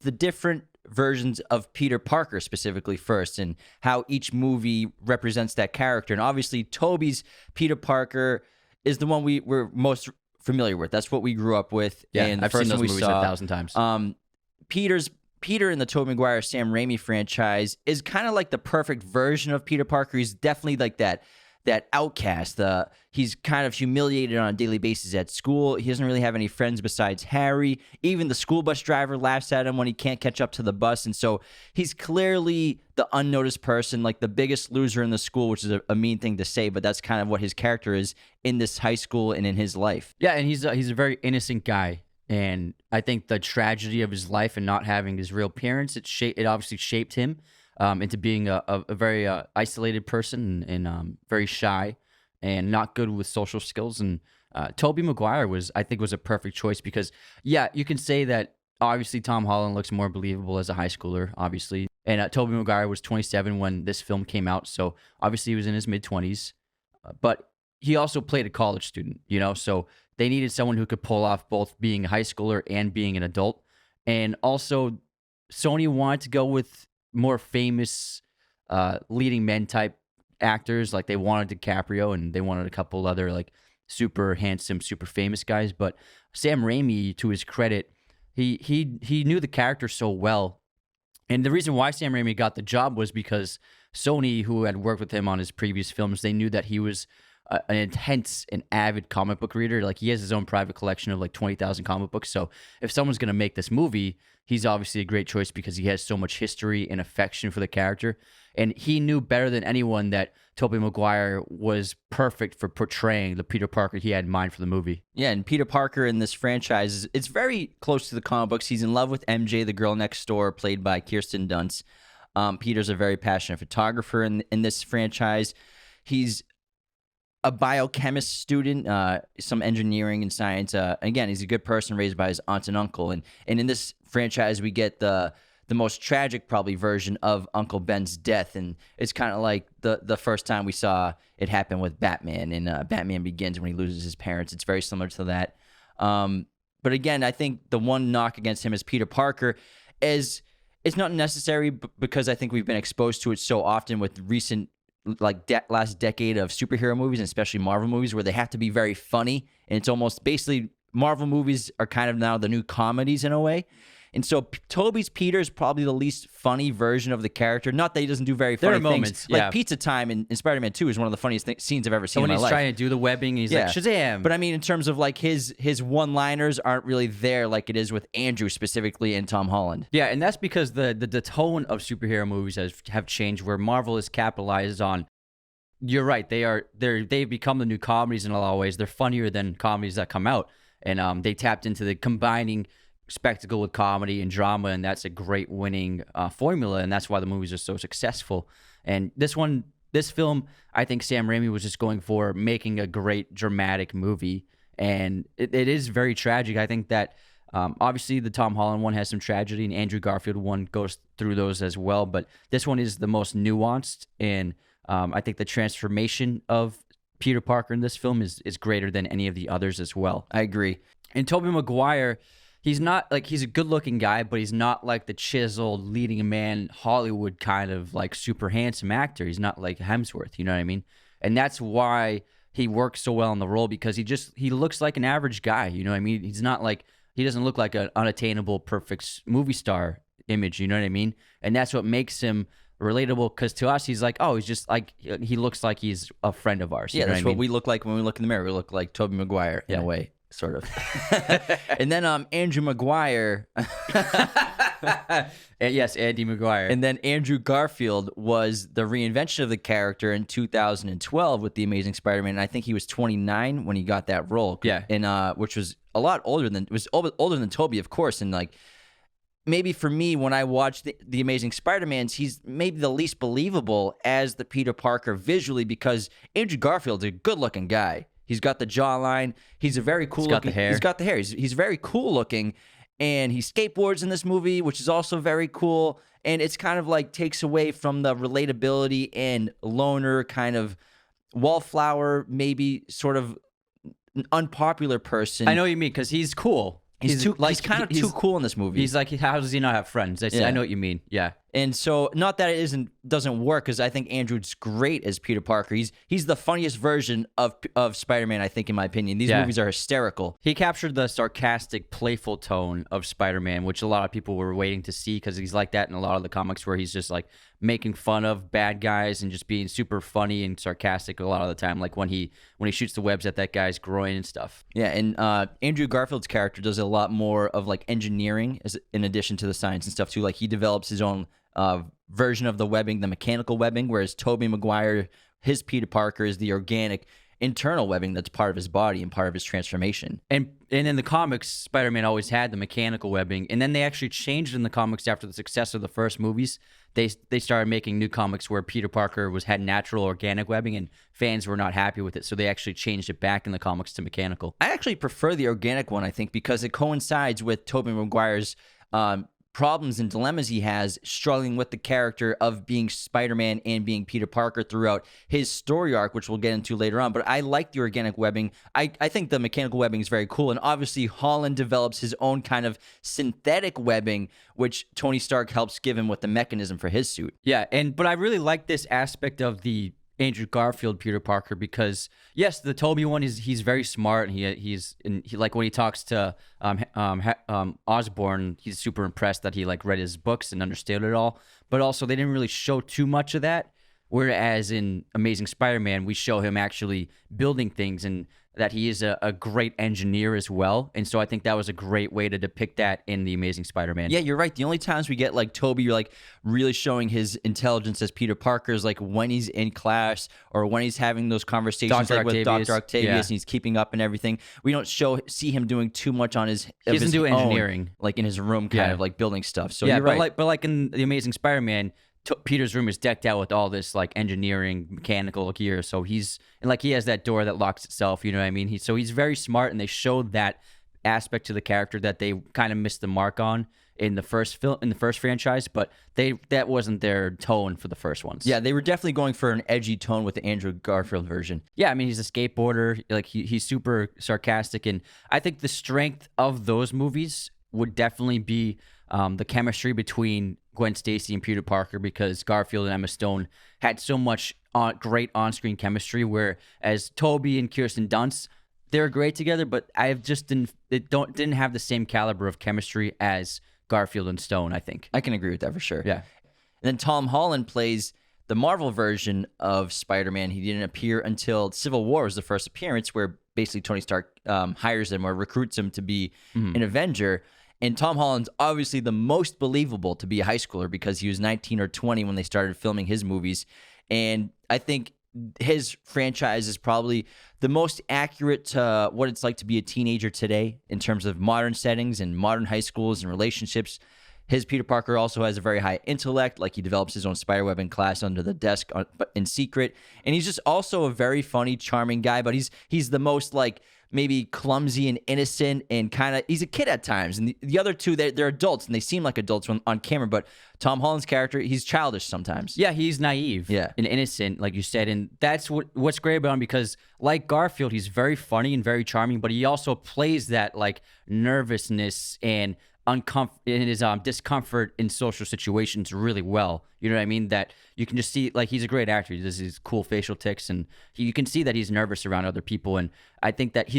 the different versions of Peter Parker specifically first, and how each movie represents that character. And obviously, Tobey's Peter Parker is the one we're most familiar with. That's what we grew up with. Yeah, and the I've first seen those one we movies saw, 1,000 times. Peter in the Tobey Maguire, Sam Raimi franchise is kind of like the perfect version of Peter Parker. He's definitely like that outcast. He's kind of humiliated on a daily basis at school. He doesn't really have any friends besides Harry. Even the school bus driver laughs at him when he can't catch up to the bus. And so he's clearly the unnoticed person, like the biggest loser in the school, which is a mean thing to say, but that's kind of what his character is in this high school and in his life. Yeah, and he's a very innocent guy. And I think the tragedy of his life and not having his real parents, it obviously shaped him into being a very isolated person and very shy and not good with social skills. And Tobey Maguire was a perfect choice because, yeah, you can say that obviously Tom Holland looks more believable as a high schooler, obviously. And Tobey Maguire was 27 when this film came out, so obviously he was in his mid-20s. But he also played a college student, so they needed someone who could pull off both being a high schooler and being an adult. And also, Sony wanted to go with more famous leading men type actors. Like they wanted DiCaprio and they wanted a couple other like super handsome, super famous guys. But Sam Raimi, to his credit, he knew the character so well. And the reason why Sam Raimi got the job was because Sony, who had worked with him on his previous films, they knew that he was an intense and avid comic book reader. Like he has his own private collection of like 20,000 comic books. So if someone's going to make this movie, he's obviously a great choice because he has so much history and affection for the character. And he knew better than anyone that Tobey Maguire was perfect for portraying the Peter Parker he had in mind for the movie. Yeah, and Peter Parker in this franchise, it's very close to the comic books. He's in love with MJ, the girl next door, played by Kirsten Dunst. Peter's a very passionate photographer in this franchise. He's a biochemist student, some engineering and science. Again, he's a good person raised by his aunt and uncle. And in this franchise, we get the most tragic probably version of Uncle Ben's death. And it's kind of like the first time we saw it happen with Batman in Batman Begins when he loses his parents. It's very similar to that. But again, I think the one knock against him as Peter Parker is it's not necessary because I think we've been exposed to it so often with recent last decade of superhero movies, and especially Marvel movies, where they have to be very funny. And it's almost basically Marvel movies are kind of now the new comedies in a way. And so Tobey's Peter is probably the least funny version of the character. Not that he doesn't do very funny things. Moments, like Pizza Time in Spider-Man 2 is one of the funniest scenes I've ever seen in my life. When he's trying to do the webbing, and he's like, Shazam! But I mean, in terms of like his one-liners aren't really there like it is with Andrew specifically and Tom Holland. Yeah, and that's because the tone of superhero movies have changed, where Marvel is capitalized on. You're right. They've become the new comedies in a lot of ways. They're funnier than comedies that come out, and they tapped into the combining spectacle with comedy and drama, and that's a great winning formula, and that's why the movies are so successful. And this film, I think Sam Raimi was just going for making a great dramatic movie, and it is very tragic. I think that obviously the Tom Holland one has some tragedy, and Andrew Garfield one goes through those as well, but this one is the most nuanced, and I think the transformation of Peter Parker in this film is greater than any of the others as well. I agree. And Tobey Maguire, he's not like, he's a good-looking guy, but he's not like the chiseled leading a man Hollywood kind of like super handsome actor. He's not like Hemsworth, you know what I mean? And that's why he works so well in the role, because he looks like an average guy, you know what I mean? He's not like, he doesn't look like an unattainable perfect movie star image, you know what I mean? And that's what makes him relatable, because to us he's like, oh, he's just like, he looks like he's a friend of ours. Yeah, that's what we look like when we look in the mirror. We look like Tobey Maguire in a way, sort of. And then Andrew Maguire. Yes, Andy Maguire. And then Andrew Garfield was the reinvention of the character in 2012 with The Amazing Spider-Man. And I think he was 29 when he got that role. Yeah. And which was a lot older than Tobey, of course. And like, maybe for me, when I watch the Amazing Spider-Mans, he's maybe the least believable as the Peter Parker visually, because Andrew Garfield's a good-looking guy. He's got the jawline. He's a very cool. He's got the hair. He's got the hair. He's very cool looking, and he skateboards in this movie, which is also very cool. And it's kind of like takes away from the relatability and loner kind of wallflower, maybe sort of unpopular person. I know what you mean, because he's cool. He's kind of too cool in this movie. He's like, how does he not have friends? I know what you mean. Yeah. And so, not that it doesn't work, because I think Andrew's great as Peter Parker. He's the funniest version of Spider-Man, I think, in my opinion. These movies are hysterical. He captured the sarcastic, playful tone of Spider-Man, which a lot of people were waiting to see, because he's like that in a lot of the comics, where he's just like making fun of bad guys and just being super funny and sarcastic a lot of the time, like when he shoots the webs at that guy's groin and stuff. Yeah, and Andrew Garfield's character does a lot more of like engineering in addition to the science and stuff too. Like he develops his own version of the webbing, the mechanical webbing, whereas Tobey Maguire, his Peter Parker, is the organic internal webbing that's part of his body and part of his transformation. And in the comics, Spider-Man always had the mechanical webbing, and then they actually changed in the comics after the success of the first movies. They started making new comics where Peter Parker had natural organic webbing, and fans were not happy with it, so they actually changed it back in the comics to mechanical. I actually prefer the organic one, I think, because it coincides with Tobey Maguire's problems and dilemmas he has struggling with the character of being Spider-Man and being Peter Parker throughout his story arc, which we'll get into later on. But I like the organic webbing. I think the mechanical webbing is very cool. And obviously Holland develops his own kind of synthetic webbing, which Tony Stark helps give him with the mechanism for his suit. Yeah, but I really like this aspect of the Andrew Garfield Peter Parker, because yes, the Tobey one he's very smart, and he's like when he talks to Osborn, he's super impressed that he like read his books and understood it all. But also they didn't really show too much of that. Whereas in Amazing Spider-Man, we show him actually building things, and that he is a great engineer as well. And so I think that was a great way to depict that in The Amazing Spider-Man. Yeah, you're right. The only times we get like Tobey, you're like really showing his intelligence as Peter Parker is like when he's in class or when he's having those conversations with Dr. Octavius and he's keeping up and everything. We don't see him doing too much on his He doesn't do engineering. Like in his room kind of like building stuff. So yeah, you're right. But like in The Amazing Spider-Man, Peter's room is decked out with all this like engineering, mechanical gear. So he has that door that locks itself. You know what I mean? He's very smart, and they showed that aspect to the character that they kind of missed the mark on in the first franchise. But that wasn't their tone for the first ones. Yeah, they were definitely going for an edgy tone with the Andrew Garfield version. Yeah, I mean, he's a skateboarder. Like he's super sarcastic, and I think the strength of those movies would definitely be the chemistry between Gwen Stacy and Peter Parker, because Garfield and Emma Stone had so much great on-screen chemistry, whereas Tobey and Kirsten Dunst, they're great together, but didn't have the same caliber of chemistry as Garfield and Stone, I think. I can agree with that for sure. Yeah. And then Tom Holland plays the Marvel version of Spider-Man. He didn't appear until Civil War was the first appearance, where basically Tony Stark hires him or recruits him to be an Avenger. And Tom Holland's obviously the most believable to be a high schooler, because he was 19 or 20 when they started filming his movies. And I think his franchise is probably the most accurate to what it's like to be a teenager today in terms of modern settings and modern high schools and relationships. His Peter Parker also has a very high intellect, like he develops his own spiderweb in class under the desk in secret. And he's just also a very funny, charming guy, but he's the most like maybe clumsy and innocent, and kind of he's a kid at times. And the other two, they're adults, and they seem like adults on camera, but Tom Holland's character, he's childish sometimes. Yeah, he's naive and innocent, like you said, and that's what's great about him, because like Garfield, he's very funny and very charming, but he also plays that like nervousness and in his discomfort in social situations really well. You know what I mean? That you can just see, like, he's a great actor. He does these cool facial tics, and you can see that he's nervous around other people. And I think that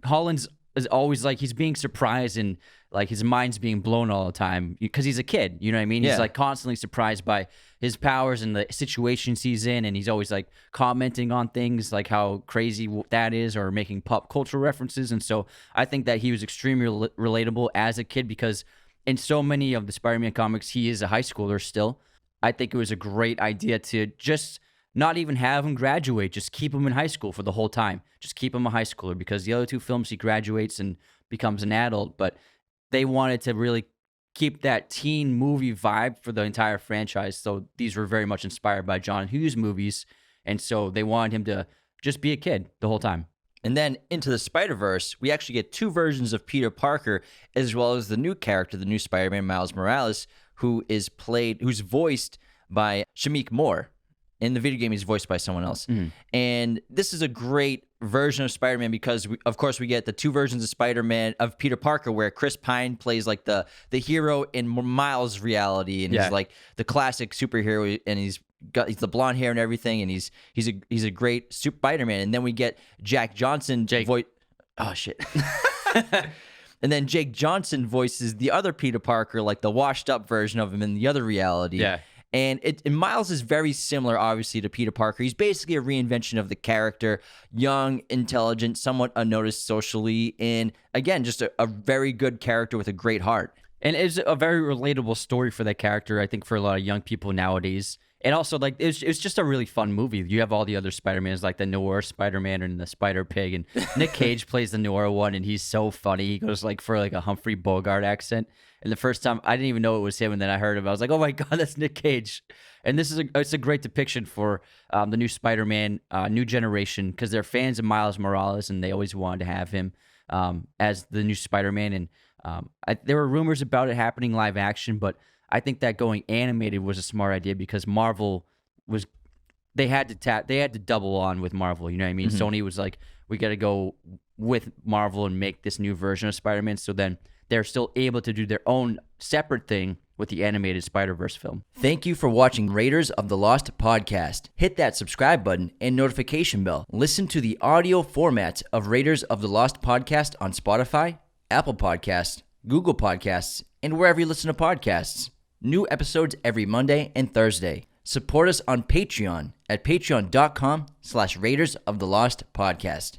Holland's is always like he's being surprised, and like his mind's being blown all the time because he's a kid. You know what I mean? He's like constantly surprised by his powers and the situations he's in, and he's always like commenting on things like how crazy that is, or making pop culture references. And so I think that he was extremely relatable as a kid, because in so many of the Spider-Man comics, he is a high schooler still. I think it was a great idea to just not even have him graduate, just keep him in high school for the whole time. Just keep him a high schooler, because the other two films he graduates and becomes an adult, but they wanted to really keep that teen movie vibe for the entire franchise. So these were very much inspired by John Hughes movies, and so they wanted him to just be a kid the whole time. And then into the Spider-Verse, we actually get two versions of Peter Parker, as well as the new character, the new Spider-Man, Miles Morales, who's voiced by Shameik Moore. In the video game, he's voiced by someone else. And this is a great version of Spider-Man because, of course, we get the two versions of Spider-Man, of Peter Parker, where Chris Pine plays like the hero in Miles' reality, and he's like the classic superhero, and he's the blonde hair and everything, and he's a great Spider-Man. And then we get Jack Johnson voice. Oh shit. And then Jake Johnson voices the other Peter Parker, like the washed up version of him in the other reality. Yeah. And Miles is very similar, obviously, to Peter Parker. He's basically a reinvention of the character, young, intelligent, somewhat unnoticed socially, and again, just a very good character with a great heart. And it's a very relatable story for that character, I think, for a lot of young people nowadays. And also, like, it's just a really fun movie. You have all the other Spider-Mans, like the noir Spider-Man and the Spider-Pig. And Nick Cage plays the noir one, and he's so funny. He goes, like, for, like, a Humphrey Bogart accent. And the first time, I didn't even know it was him, and then I heard him. I was like, oh, my God, that's Nick Cage. And it's a great depiction for the new Spider-Man, new generation, because they're fans of Miles Morales, and they always wanted to have him as the new Spider-Man. And there were rumors about it happening live action, but I think that going animated was a smart idea because Marvel they had to double on with Marvel. You know what I mean? Sony was like, we got to go with Marvel and make this new version of Spider-Man. So then they're still able to do their own separate thing with the animated Spider-Verse film. Thank you for watching Raiders of the Lost podcast. Hit that subscribe button and notification bell. Listen to the audio format of Raiders of the Lost podcast on Spotify, Apple Podcasts, Google Podcasts, and wherever you listen to podcasts. New episodes every Monday and Thursday. Support us on Patreon at patreon.com/Raiders of the Lost podcast.